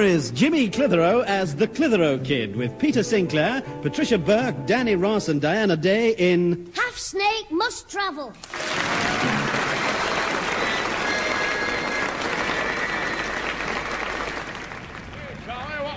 is Jimmy Clitheroe as the Clitheroe Kid, with Peter Sinclair, Patricia Burke, Danny Ross and Diana Day in... Half Snake Must Travel.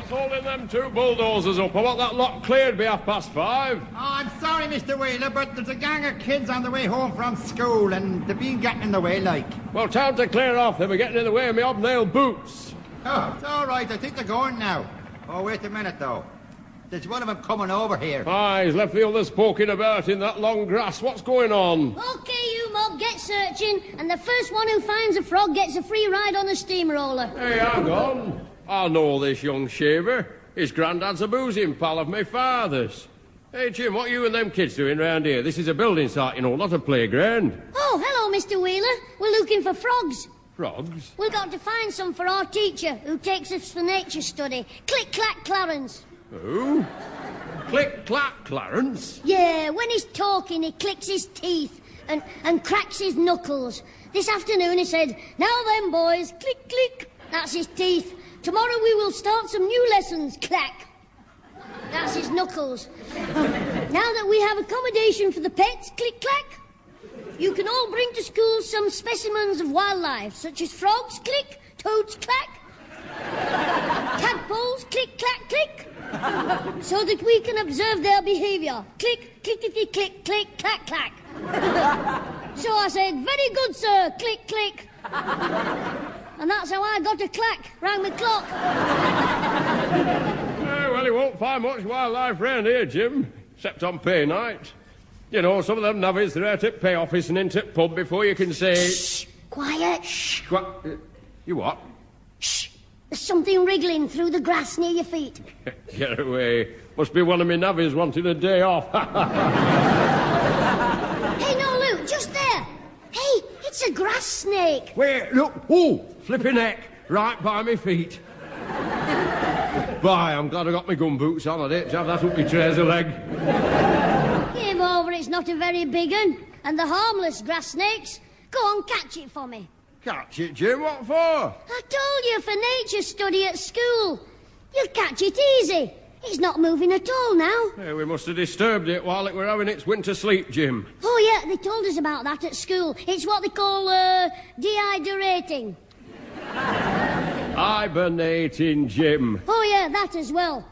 Holding them two bulldozers up. I want that lot cleared by 5:30. Oh, I'm sorry, Mr. Wheeler, but there's a gang of kids on the way home from school, and they've been getting in the way, like. Well, time to clear off. They were getting in the way of my hobnail boots. Oh, it's all right. I think they're going now. Oh, wait a minute, though. There's one of them coming over here. Ah, he's left the others poking about in that long grass. What's going on? OK, you mob, get searching, and the first one who finds a frog gets a free ride on the steamroller. Hey, hang on. I know this young shaver. His granddad's a boozing pal of my father's. Hey, Jim, what are you and them kids doing round here? This is a building site, you know, not a playground. Oh, hello, Mr. Wheeler. We're looking for frogs. Frogs? We've got to find some for our teacher, who takes us for nature study. Click-clack Clarence. Who? Click-clack Clarence? Yeah, when he's talking, he clicks his teeth and cracks his knuckles. This afternoon he said, "Now then, boys, click, click." That's his teeth. Tomorrow we will start some new lessons. Clack. That's his knuckles. Now that we have accommodation for the pets, click, clack, you can all bring to school some specimens of wildlife, such as frogs, click, toads, clack, tadpoles, click, clack, click, so that we can observe their behaviour. Click, clickety, click, click, clack, clack. So I said, "Very good, sir, click, click." And that's how I got a clack round the clock. Well, you won't find much wildlife round here, Jim, except on pay night. You know, some of them navvies, they're out at pay office and into pub before you can say... Shh! Quiet! Shh! You what? Shh! There's something wriggling through the grass near your feet. Get away. Must be one of me navvies wanting a day off. Hey, no, Luke, just there. Hey, it's a grass snake. Wait, look. Oh, flipping heck. Right by me feet. Bye, I'm glad I got my gumboots on. I didn't have that up my trouser leg. Give over, it's not a very big one. And the harmless grass snakes. Go on, catch it for me. Catch it, Jim? What for? I told you, for nature study at school. You'll catch it easy. It's not moving at all now. Hey, we must have disturbed it while it were having its winter sleep, Jim. Oh, yeah, they told us about that at school. It's what they call, dehydrating. Hibernating, Jim. Oh, yeah, that as well.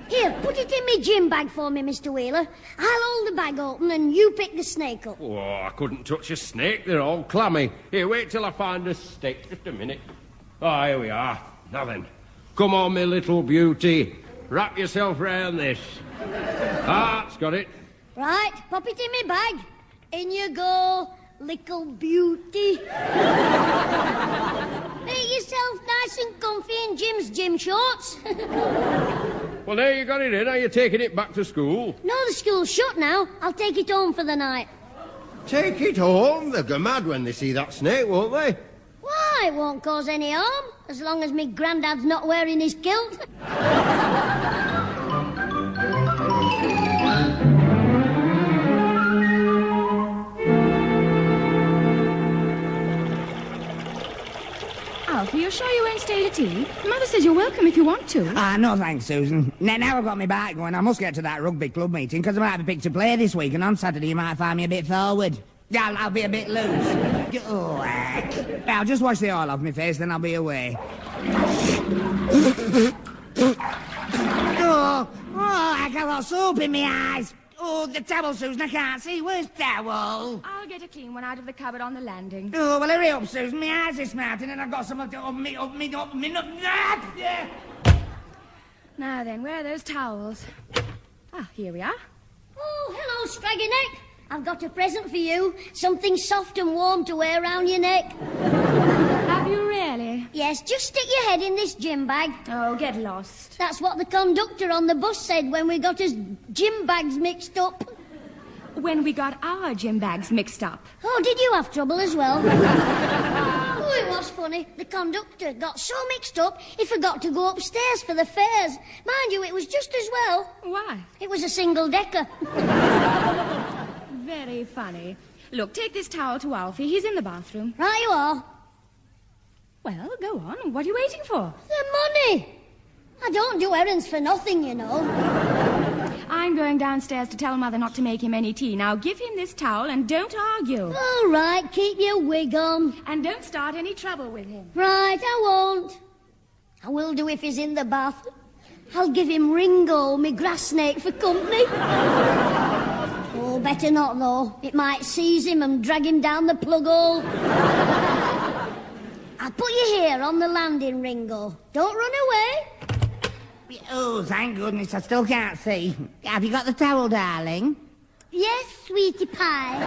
Here, put it in me gym bag for me, Mr. Wheeler. I'll hold the bag open and you pick the snake up. Oh, I couldn't touch a snake. They're all clammy. Here, wait till I find a stick. Just a minute. Oh, here we are. Now then. Come on, my little beauty. Wrap yourself round this. Ah, it's got it. Right, pop it in me bag. In you go, little beauty. Make yourself nice and comfy in Jim's gym shorts. Well, there you got it in. Are you taking it back to school? No, the school's shut now. I'll take it home for the night. Take it home? They'll go mad when they see that snake, won't they? Why, it won't cause any harm, as long as me Grandad's not wearing his kilt. Alfie, you're sure you won't stay to tea? Mother says you're welcome if you want to. No thanks, Susan. Now I've got my bike going, I must get to that rugby club meeting, because I might be picked to play this week, and on Saturday you might find me a bit forward. I'll be a bit loose. Oh, heck. I'll just wash the oil off my face, then I'll be away. Heck, I've got soap in my eyes. Oh, the towel, Susan, I can't see. Where's the towel? I'll get a clean one out of the cupboard on the landing. Oh, well, hurry up, Susan. My eyes are smarting, and I've got some up me. Now then, where are those towels? Ah, here we are. Oh, hello, Scraggy Neck. I've got a present for you. Something soft and warm to wear round your neck. Have you really? Yes, just stick your head in this gym bag. Oh, get lost. That's what the conductor on the bus said when we got his gym bags mixed up. When we got our gym bags mixed up. Oh, did you have trouble as well? Oh, it was funny. The conductor got so mixed up, he forgot to go upstairs for the fares. Mind you, it was just as well. Why? It was a single-decker. Very funny. Look, take this towel to Alfie. He's in the bathroom. Right you are. Well, go on. What are you waiting for? The money. I don't do errands for nothing, you know. I'm going downstairs to tell Mother not to make him any tea. Now give him this towel and don't argue. All right, keep your wig on. And don't start any trouble with him. Right, I won't. I will do if he's in the bath. I'll give him Ringo, my grass snake, for company. Oh, better not, though. It might seize him and drag him down the plug hole. I'll put you here on the landing, Ringo. Don't run away. Oh, thank goodness, I still can't see. Have you got the towel, darling? Yes, sweetie pie.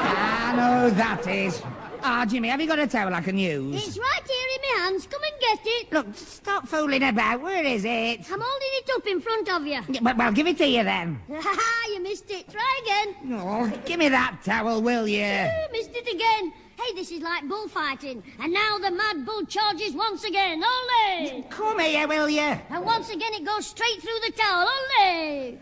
Ah, no, that is. Ah, Jimmy, have you got a towel I can use? It's right here in my hands. Come and get it. Look, stop fooling about. Where is it? I'm holding it up in front of you. Well, give it to you then. Ha! You missed it. Try again. Oh, give me that towel, will you? Missed it again. Hey, this is like bullfighting. And now the mad bull charges once again. Ole! Come here, will you? And once again it goes straight through the towel. Ole!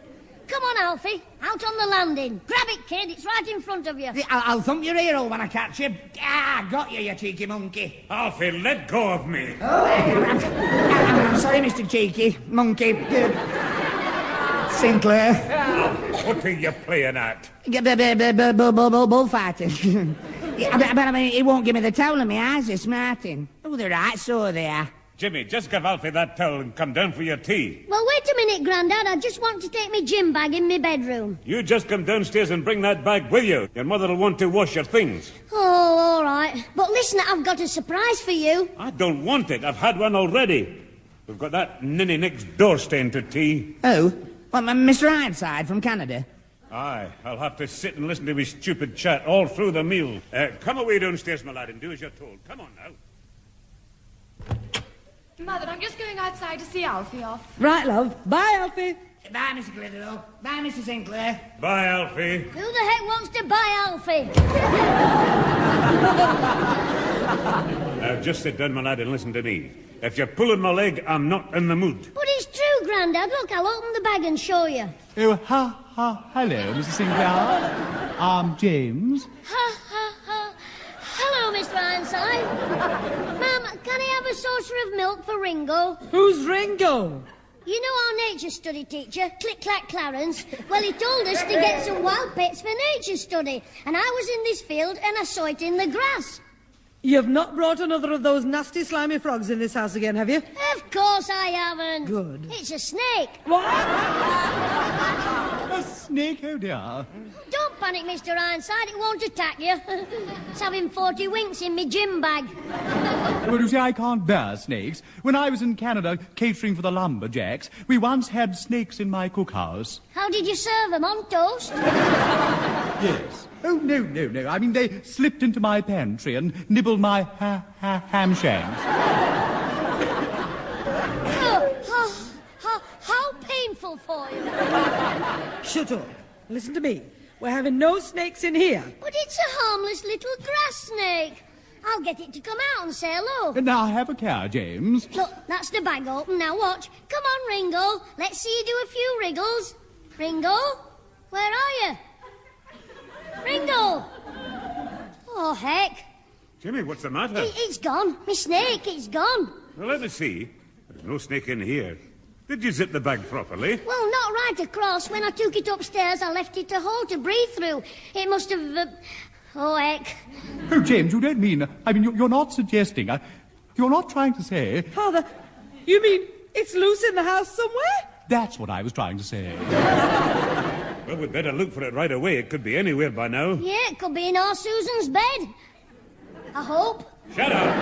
Come on, Alfie. Out on the landing. Grab it, kid. It's right in front of you. I'll thump your ear hole when I catch you. Ah, got you, you cheeky monkey. Alfie, let go of me. Oh, I'm sorry, Mr. Cheeky Monkey. Sinclair. What are you playing at? Bullfighting. But I mean, he won't give me the towel and my eyes are smarting. Oh, they're right, so they are. Jimmy, just give Alfie that towel and come down for your tea. Well, wait a minute, Grandad. I just want to take my gym bag in my bedroom. You just come downstairs and bring that bag with you. Your mother'll want to wash your things. Oh, all right. But listen, I've got a surprise for you. I don't want it. I've had one already. We've got that ninny next door staying to tea. Oh? Well, Mr. Ironside from Canada? Aye, I'll have to sit and listen to his stupid chat all through the meal. Come away downstairs, my lad, and do as you're told. Come on now. Mother, I'm just going outside to see Alfie off. Right, love. Bye, Alfie. Bye, Mr. Clitheroe. Bye, Mr. Sinclair. Bye, Alfie. Who the heck wants to buy Alfie? Now, just sit down, my lad, and listen to me. If you're pulling my leg, I'm not in the mood. But it's true, Grandad. Look, I'll open the bag and show you. Oh, hello, Mrs. Sinclair. I'm James. Ha, ha, ha. Hello, Mr. Ironside. Ma'am, can I have a saucer of milk for Ringo? Who's Ringo? You know our nature study teacher, Click-Clack Clarence? Well, he told us to get some wild pets for nature study. And I was in this field and I saw it in the grass. You've not brought another of those nasty, slimy frogs in this house again, have you? Of course I haven't. Good. It's a snake. What? A snake, oh dear. Don't panic, Mr. Ironside. It won't attack you. It's having 40 winks in me gym bag. Well, you see, I can't bear snakes. When I was in Canada catering for the lumberjacks, we once had snakes in my cookhouse. How did you serve them? On toast? Yes. Oh, no. I mean, they slipped into my pantry and nibbled my ham shanks. How painful for you. Shut up. Listen to me. We're having no snakes in here. But it's a harmless little grass snake. I'll get it to come out and say hello. Now, have a care, James. Look, that's the bag open. Now watch. Come on, Ringo. Let's see you do a few wriggles. Ringo? Where are you? Ringo! Oh, heck. Jimmy, what's the matter? It's gone. My snake, it's gone. Well, let me see. There's no snake in here. Did you zip the bag properly? Well, not right across. When I took it upstairs, I left it a hole to breathe through. It must have... Oh, heck. Oh, James, you don't mean... I mean, you're not suggesting... you're not trying to say... Father, you mean it's loose in the house somewhere? That's what I was trying to say. Well, we'd better look for it right away. It could be anywhere by now. Yeah, it could be in our Susan's bed. I hope. Shut up!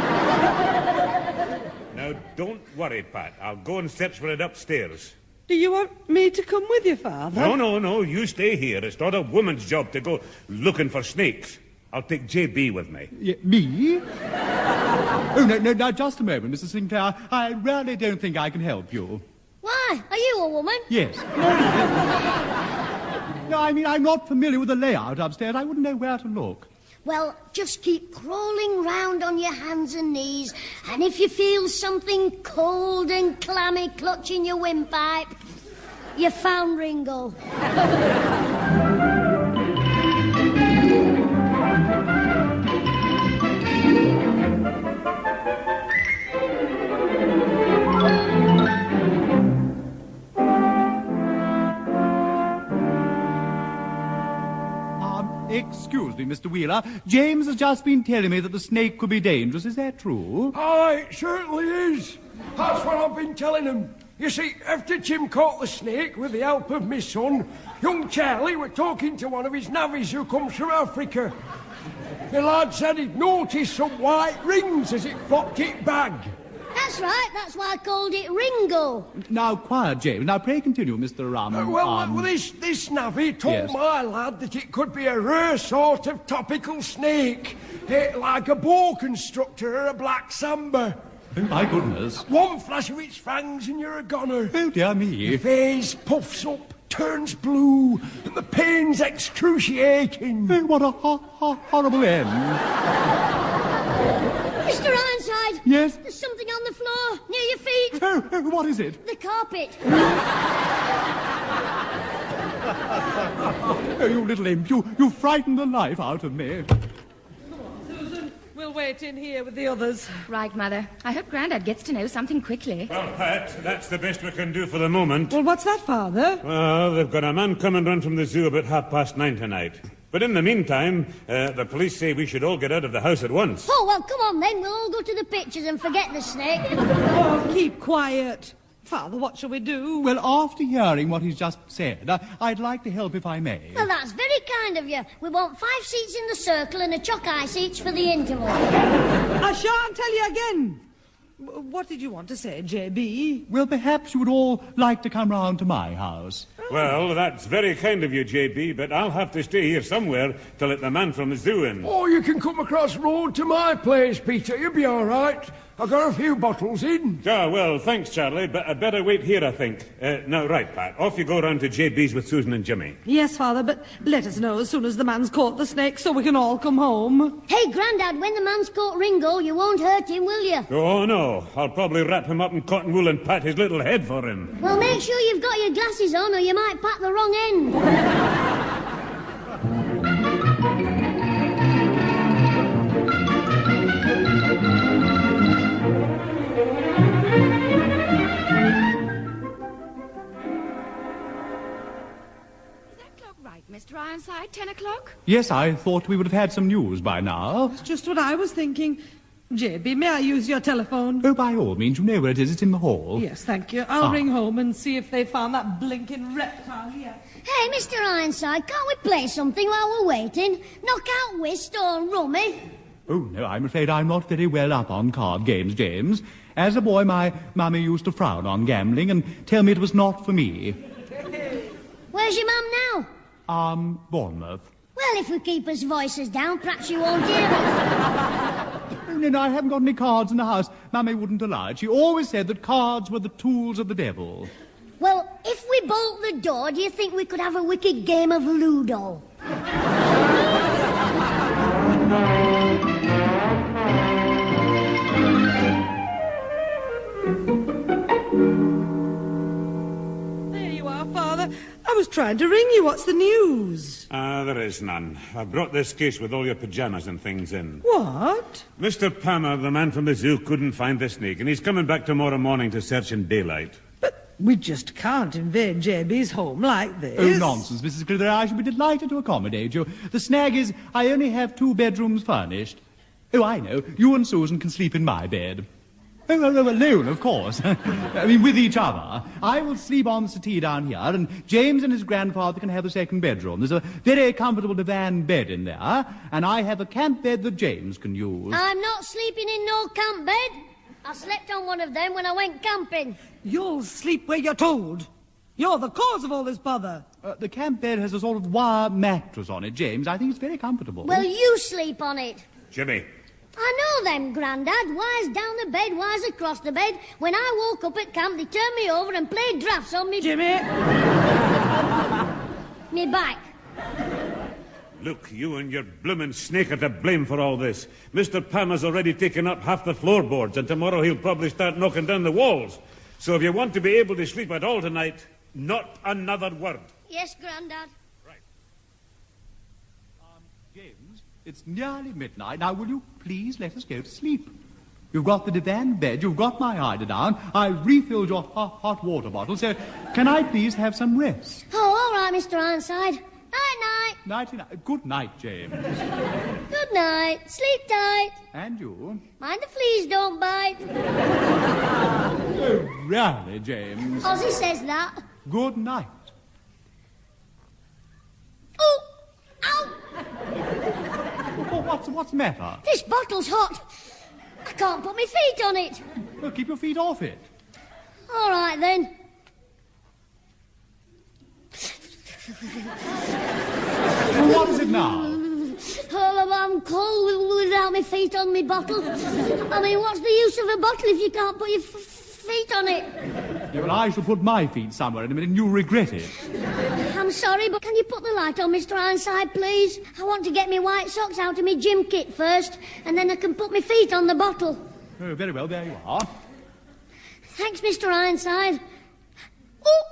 Now, don't worry, Pat. I'll go and search for it upstairs. Do you want me to come with you, Father? No. You stay here. It's not a woman's job to go looking for snakes. I'll take J.B. with me. Me? Oh, no, just a moment, Mrs. Sinclair. I really don't think I can help you. Why? Are you a woman? Yes. No, I mean, I'm not familiar with the layout upstairs. I wouldn't know where to look. Well, just keep crawling round on your hands and knees, and if you feel something cold and clammy clutching your windpipe, you found Ringo. Excuse me, Mr. Wheeler. James has just been telling me that the snake could be dangerous. Is that true? Aye, it certainly is. That's what I've been telling him. You see, after Jim caught the snake with the help of my son, young Charlie were talking to one of his navvies who comes from Africa. The lad said he'd noticed some white rings as it flopped it bag. That's right, that's why I called it Ringo. Now, quiet, James. Now, pray continue, Mr. This navvy told yes. my lad that it could be a rare sort of topical snake, like a boa constrictor or a black samba. Oh, my goodness. One flash of its fangs and you're a goner. Oh, dear me. Your face puffs up, turns blue, and the pain's excruciating. Oh, what a horrible end. Mr. Ironside! Yes? There's something on the floor, near your feet. Oh, what is it? The carpet. Oh, you little imp, you frightened the life out of me. Susan, we'll wait in here with the others. Right, Mother. I hope Grandad gets to know something quickly. Well, Pat, that's the best we can do for the moment. Well, what's that, Father? Well, they've got a man coming round from the zoo about 9:30 tonight. But in the meantime, the police say we should all get out of the house at once. Oh, well, come on then. We'll all go to the pictures and forget the snake. Oh, keep quiet. Father, what shall we do? Well, after hearing what he's just said, I'd like to help if I may. Well, that's very kind of you. We want 5 seats in the circle and a chock-eye seats for the interval. I shan't tell you again. What did you want to say, J.B.? Well, perhaps you would all like to come round to my house. Well, that's very kind of you, J.B., but I'll have to stay here somewhere to let the man from the zoo in. Oh, you can come across road to my place, Peter. You'll be all right. I've got a few bottles in. Ah, well, thanks, Charlie, but I'd better wait here, I think. Now, right, Pat, off you go round to J.B.'s with Susan and Jimmy. Yes, Father, but let us know as soon as the man's caught the snake so we can all come home. Hey, Grandad, when the man's caught Ringo, you won't hurt him, will you? Oh, no. I'll probably wrap him up in cotton wool and pat his little head for him. Well, make sure you've got your glasses on or you might pat the wrong end. Mr. Ironside, 10 o'clock? Yes, I thought we would have had some news by now. That's just what I was thinking. J.B., may I use your telephone? Oh, by all means. You know where it is. It's in the hall. Yes, thank you. I'll ring home and see if they found that blinking reptile here. Hey, Mr. Ironside, can't we play something while we're waiting? Knock out whist or rummy? Oh, no, I'm afraid I'm not very well up on card games, James. As a boy, my mummy used to frown on gambling and tell me it was not for me. Where's your mum now? Bournemouth. Well, if we keep his voices down, perhaps you won't hear us. No, I haven't got any cards in the house. Mummy wouldn't allow it. She always said that cards were the tools of the devil. Well, if we bolt the door, do you think we could have a wicked game of Ludo? There you are, Father. I was trying to ring you. What's the news? There is none. I brought this case with all your pyjamas and things in. What? Mr. Palmer, the man from the zoo, couldn't find the snake, and he's coming back tomorrow morning to search in daylight. But we just can't invade J.B.'s home like this. Oh, nonsense, Mrs. Clitheroe. I should be delighted to accommodate you. The snag is, I only have 2 bedrooms furnished. Oh, I know. You and Susan can sleep in my bed. Oh, alone, of course. I mean, with each other. I will sleep on the settee down here, and James and his grandfather can have the second bedroom. There's a very comfortable divan bed in there, and I have a camp bed that James can use. I'm not sleeping in no camp bed. I slept on one of them when I went camping. You'll sleep where you're told. You're the cause of all this bother. The camp bed has a sort of wire mattress on it, James. I think it's very comfortable. Well, you sleep on it. Jimmy. I know them, Grandad. Wires down the bed, wires across the bed. When I woke up at camp, they turned me over and played drafts on me... Jimmy! me back. Look, you and your bloomin' snake are to blame for all this. Mr. Palmer's already taken up half the floorboards, and tomorrow he'll probably start knocking down the walls. So if you want to be able to sleep at all tonight, not another word. Yes, Grandad. Right. James, it's nearly midnight. Now, will you please let us go to sleep? You've got the divan bed, you've got my eiderdown, I've refilled your hot water bottle, so can I please have some rest? Oh, all right, Mr. Ironside. Night-night. Nighty-night. Good night, James. Good night. Sleep tight. And you. Mind the fleas don't bite. Oh, really, James? Ozzy says that. Good night. Oh! Ow! Oh, what's the matter? This bottle's hot. I can't put my feet on it. Well, keep your feet off it. All right, then. Well, what is it now? Oh, I'm cold without my feet on my bottle. I mean, what's the use of a bottle if you can't put your feet on it? Yeah, well, I shall put my feet somewhere in a minute and you'll regret it. I'm sorry, but can you put the light on, Mr. Ironside, please? I want to get my white socks out of my gym kit first, and then I can put my feet on the bottle. Oh, very well, there you are. Thanks, Mr. Ironside. Oh!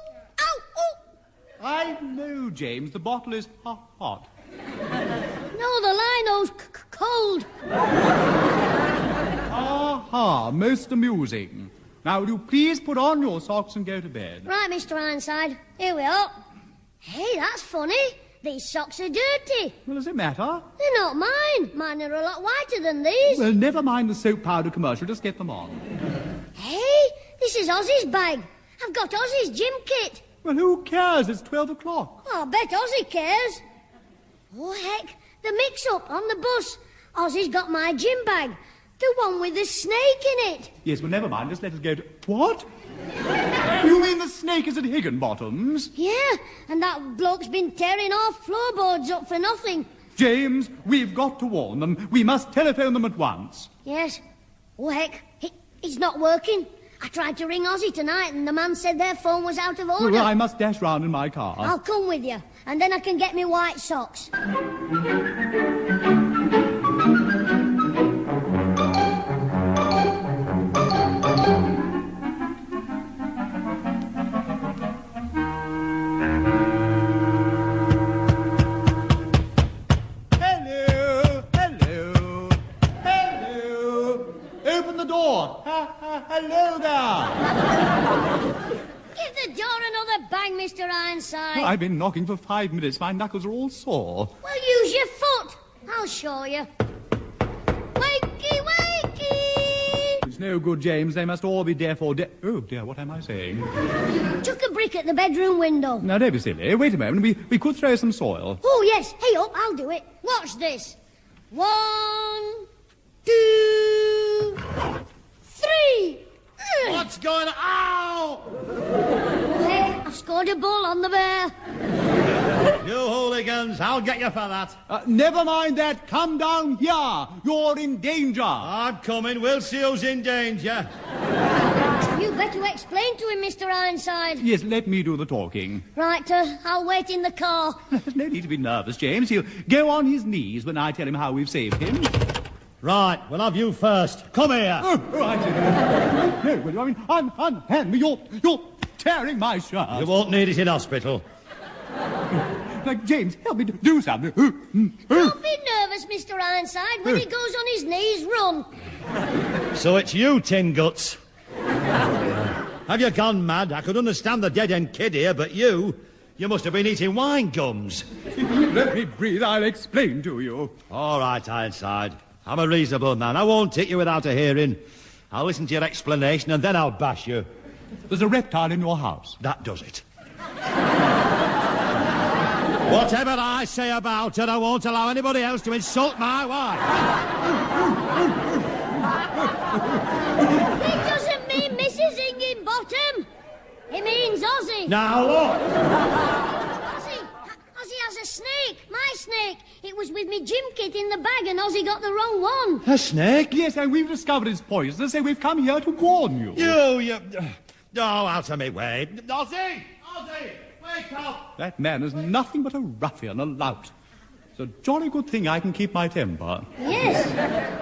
Ow! Oh! I know, James, the bottle is hot. No, the lino's cold. Aha, most amusing. Now, will you please put on your socks and go to bed? Right, Mr. Ironside. Here we are. Hey, that's funny. These socks are dirty. Well, does it matter? They're not mine. Mine are a lot whiter than these. Well, never mind the soap powder commercial. Just get them on. Hey, this is Ozzy's bag. I've got Ozzy's gym kit. Well, who cares? It's 12 o'clock. Oh, I bet Ozzy cares. Oh, heck, the mix-up on the bus. Ozzy's got my gym bag. The one with the snake in it. Yes, well, never mind. Just let us go to... What? You mean the snake is at Higginbottom's? Yeah, and that bloke's been tearing our floorboards up for nothing. James, we've got to warn them. We must telephone them at once. Yes. Oh, heck, it's not working. I tried to ring Ozzy tonight and the man said their phone was out of order. Well, I must dash round in my car. I'll come with you, and then I can get me white socks. Hello there! Give the door another bang, Mr. Ironside. Well, I've been knocking for 5 minutes. My knuckles are all sore. Well, use your foot. I'll show you. Wakey, wakey! It's no good, James. They must all be deaf or deaf. Oh, dear, what am I saying? Chuck a brick at the bedroom window. Now, don't be silly. Wait a moment. We could throw some soil. Oh, yes. Hey, up. I'll do it. Watch this. 1, 2, 3. What's going on? Ow! Hey, I've scored a ball on the bear. You hooligans, I'll get you for that. Never mind that. Come down here. You're in danger. I'm coming. We'll see who's in danger. You better explain to him, Mr. Ironside. Yes, let me do the talking. Right, I'll wait in the car. There's no need to be nervous, James. He'll go on his knees when I tell him how we've saved him. Right, we'll have you first. Come here. Oh, I see. No, well, I mean, unhand me. You're tearing my shirt. You won't need it in hospital. Like, James, help me do something. Don't be nervous, Mr. Ironside. When he goes on his knees, run. So it's you, Tin Guts. Have you gone mad? I could understand the dead-end kid here, but you must have been eating wine gums. Let me breathe. I'll explain to you. All right, Ironside. I'm a reasonable man. I won't hit you without a hearing. I'll listen to your explanation and then I'll bash you. There's a reptile in your house. That does it. Whatever I say about her, I won't allow anybody else to insult my wife. He doesn't mean Mrs. Higginbottom. He means Ozzy. Now look. Ozzy has a snake. My snake. It was with me gym kit in the bag and Ozzy got the wrong one. A snake? Yes, and we've discovered it's poisonous, so we've come here to warn you. You... Oh, out of my way. Ozzy! Ozzy! Wake up! That man is nothing but a ruffian, a lout. It's a jolly good thing I can keep my temper. Yes.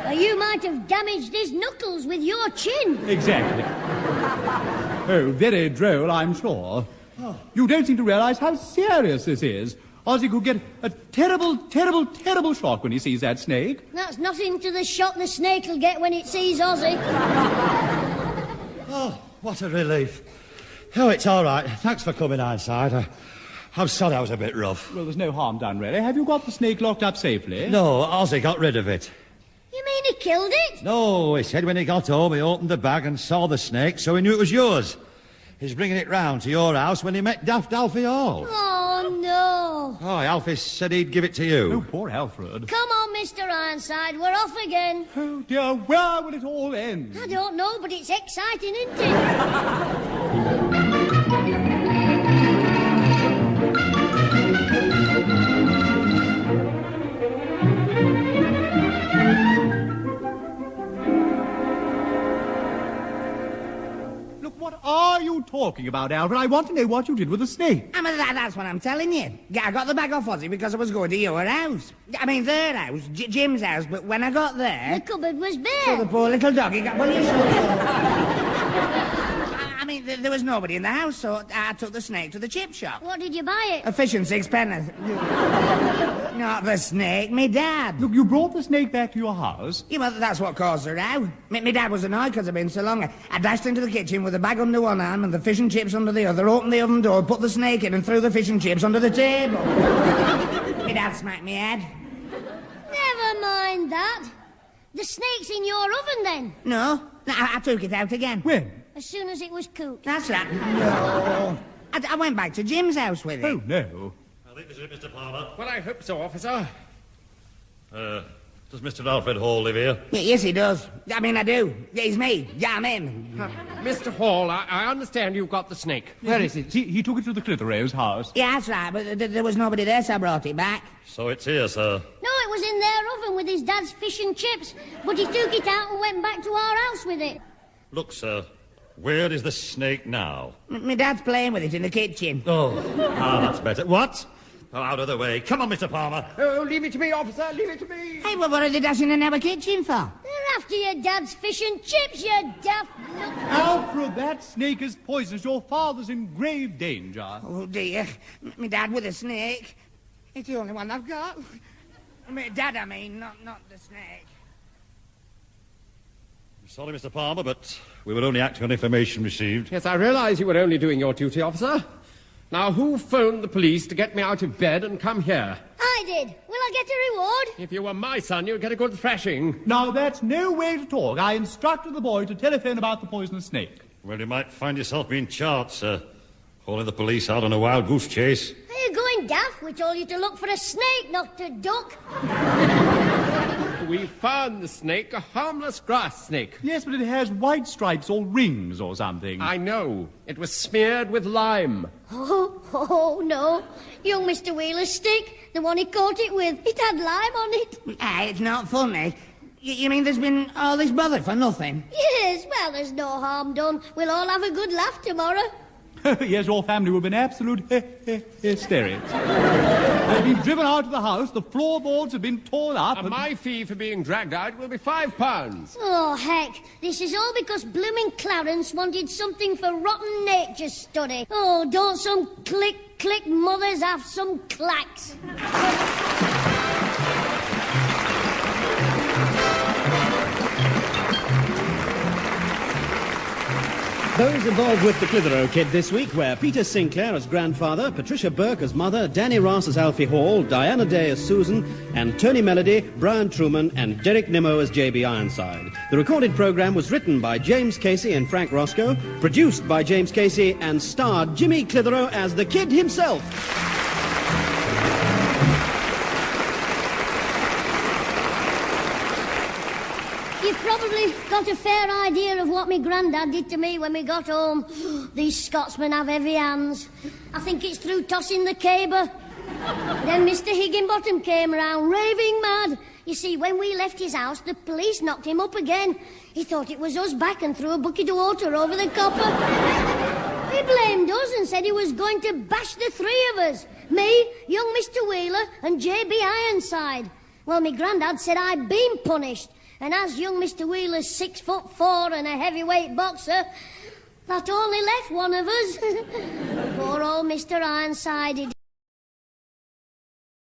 Or you might have damaged his knuckles with your chin. Exactly. Oh, very droll, I'm sure. You don't seem to realise how serious this is. Ozzy could get a terrible, terrible, terrible shock when he sees that snake. That's nothing to the shock the snake will get when it sees Ozzy. Oh, what a relief. Oh, it's all right. Thanks for coming, Ironside. I'm sorry I was a bit rough. Well, there's no harm done, really. Have you got the snake locked up safely? No, Ozzy got rid of it. You mean he killed it? No, he said when he got home he opened the bag and saw the snake, so he knew it was yours. He's bringing it round to your house when he met Daft Alfie Hall. Oh, no. Oh, Alfie said he'd give it to you. Oh, poor Alfred. Come on, Mr. Ironside, we're off again. Oh, dear, where will it all end? I don't know, but it's exciting, isn't it? What are you talking about, Alfred? I want to know what you did with the snake. I mean, that's what I'm telling you. I got the bag off Ozzy because I was going to your house. I mean, their house, Jim's house, but when I got there... The cupboard was So bare. the poor little doggy got... Well, you should... I mean, there was nobody in the house, so I took the snake to the chip shop. What did you buy it? A fish and sixpence. Not the snake, me dad. Look, you brought the snake back to your house? Yeah, well, that's what caused the row. Me dad was annoyed because I'd been so long. I dashed into the kitchen with the bag under one arm and the fish and chips under the other, opened the oven door, put the snake in and threw the fish and chips under the table. Me dad smacked me head. Never mind that. The snake's in your oven, then? No, I took it out again. When? As soon as it was cooked. That's right. No. I went back to Jim's house with it. Oh, no. I think this is it, Mr. Palmer. Well, I hope so, officer. Does Mr. Alfred Hall live here? Yes, he does. I mean, I do. Yeah, he's me. Yeah, I'm him. Mr. Hall, I understand you've got the snake. Where is it? He took it to the Clitheroe's house. Yeah, that's right, but there was nobody there, so I brought it back. So it's here, sir. No, it was in their oven with his dad's fish and chips, but he took it out and went back to our house with it. Look, sir, where is the snake now? My dad's playing with it in the kitchen. Oh, that's better. What? Oh, out of the way. Come on, Mr. Palmer. Oh, leave it to me, officer, leave it to me. Hey, well, what are they dashing in our kitchen for? They're after your dad's fish and chips, you daft... Alfred, that snake is poisonous. Your father's in grave danger. Oh, dear. My dad with a snake. It's the only one I've got. My dad, I mean, not the snake. Sorry, Mr. Palmer, but we were only acting on information received. Yes, I realise you were only doing your duty, officer. Now, who phoned the police to get me out of bed and come here? I did. Will I get a reward? If you were my son, you'd get a good thrashing. Now, that's no way to talk. I instructed the boy to telephone about the poisonous snake. Well, you might find yourself being charged, sir. Hauling the police out on a wild goose chase. Are you going daft? We told you to look for a snake, not a duck. We found the snake, a harmless grass snake. Yes, but it has white stripes or rings or something. I know. It was smeared with lime. Oh, no. Young Mr. Wheeler's stick, the one he caught it with, it had lime on it. It's not funny. You mean there's been all this bother for nothing? Yes, well, there's no harm done. We'll all have a good laugh tomorrow. Yes, your family will be in absolute hysterics. They've been driven out of the house, the floorboards have been torn up... And my fee for being dragged out will be £5. Oh, heck. This is all because blooming Clarence wanted something for rotten nature study. Oh, don't some click mothers have some clacks. Those involved with the Clitheroe Kid this week were Peter Sinclair as grandfather, Patricia Burke as mother, Danny Ross as Alfie Hall, Diana Day as Susan, and Tony Melody, Brian Truman, and Derek Nimmo as J.B. Ironside. The recorded programme was written by James Casey and Frank Roscoe, produced by James Casey, and starred Jimmy Clitheroe as the Kid himself. You've probably got a fair idea of what my Grandad did to me when we got home. These Scotsmen have heavy hands. I think it's through tossing the caber. Then Mr. Higginbottom came round, raving mad. You see, when we left his house, the police knocked him up again. He thought it was us back and threw a bucket of water over the copper. He blamed us and said he was going to bash the three of us. Me, young Mr. Wheeler, and J.B. Ironside. Well, my Grandad said I'd been punished. And as young Mr. Wheeler's 6'4" and a heavyweight boxer, that only left one of us. Poor old Mr. Ironside.